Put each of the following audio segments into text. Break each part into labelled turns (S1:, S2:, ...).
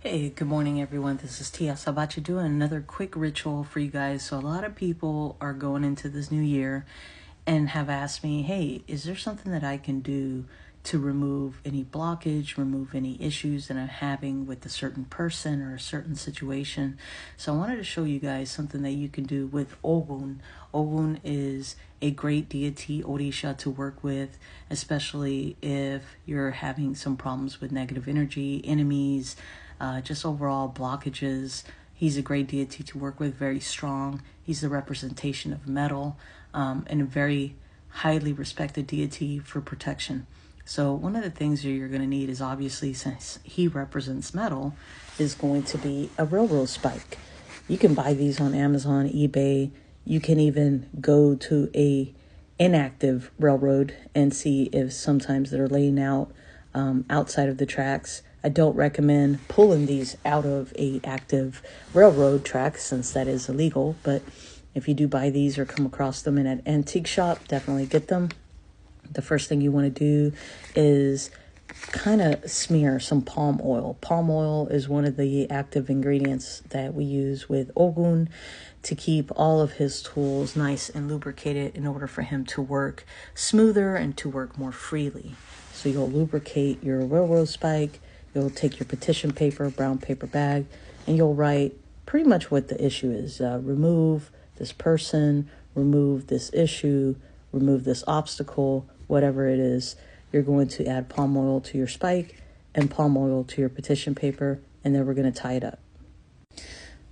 S1: Hey, good morning, everyone. This is Tia Sabachi doing another quick ritual for you guys. So a lot of people are going into this new year and have asked me, hey, is there something that I can do to remove any blockage, remove any issues that I'm having with a certain person or a certain situation? So I wanted to show you guys something that you can do with Oggun. Oggun is a great deity, Orisha, to work with, especially if you're having some problems with negative energy, enemies, just overall blockages. He's a great deity to work with, very strong. He's the representation of metal, and a very highly respected deity for protection. So one of the things that you're going to need is, obviously, since he represents metal, is going to be a railroad spike. You can buy these on Amazon, eBay. You can even go to a inactive railroad and see if sometimes they're laying out outside of the tracks. I don't recommend pulling these out of a active railroad track since that is illegal. But if you do buy these or come across them in an antique shop, definitely get them. The first thing you want to do is kind of smear some palm oil. Palm oil is one of the active ingredients that we use with Oggun to keep all of his tools nice and lubricated in order for him to work smoother and to work more freely. So you'll lubricate your railroad spike. You'll take your petition paper, brown paper bag, and you'll write pretty much what the issue is. Remove this person, remove this issue, remove this obstacle, whatever it is. You're going to add palm oil to your spike and palm oil to your petition paper, and then we're going to tie it up.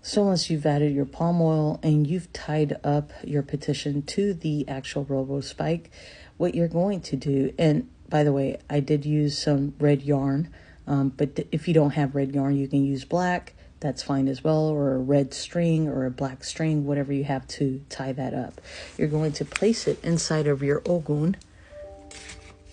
S1: So once you've added your palm oil and you've tied up your petition to the actual railroad spike, what you're going to do, and by the way, I did use some red yarn, but if you don't have red yarn, you can use black. That's fine as well, or a red string or a black string, whatever you have to tie that up. You're going to place it inside of your Oggun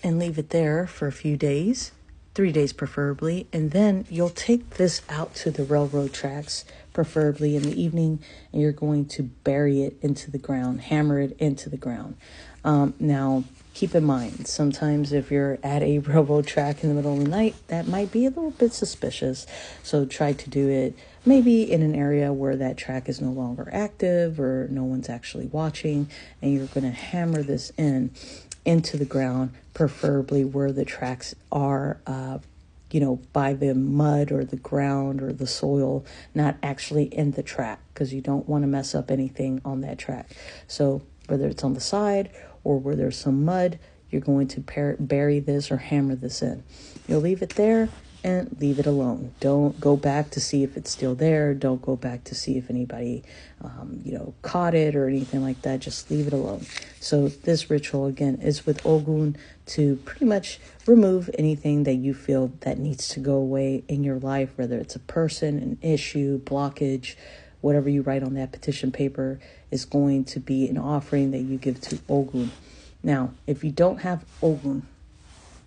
S1: and leave it there for a few days, 3 days preferably, and then you'll take this out to the railroad tracks, preferably in the evening, and you're going to bury it into the ground, hammer it into the ground. Now, keep in mind, sometimes if you're at a railroad track in the middle of the night, that might be a little bit suspicious. So try to do it maybe in an area where that track is no longer active or no one's actually watching, and you're going to hammer this into the ground, preferably where the tracks are, by the mud or the ground or the soil, not actually in the track, because you don't want to mess up anything on that track. So whether it's on the side or where there's some mud, you're going to bury this or hammer this in. You'll leave it there and leave it alone. Don't go back to see if it's still there. Don't go back to see if anybody, caught it or anything like that. Just leave it alone. So this ritual, again, is with Oggun to pretty much remove anything that you feel that needs to go away in your life, whether it's a person, an issue, blockage. Whatever you write on that petition paper is going to be an offering that you give to Oggun. Now, if you don't have Oggun,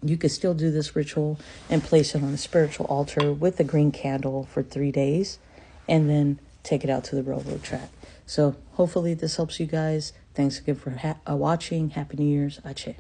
S1: you could still do this ritual and place it on a spiritual altar with a green candle for 3 days, and then take it out to the railroad track. So hopefully this helps you guys. Thanks again for watching. Happy New Year's. Ache.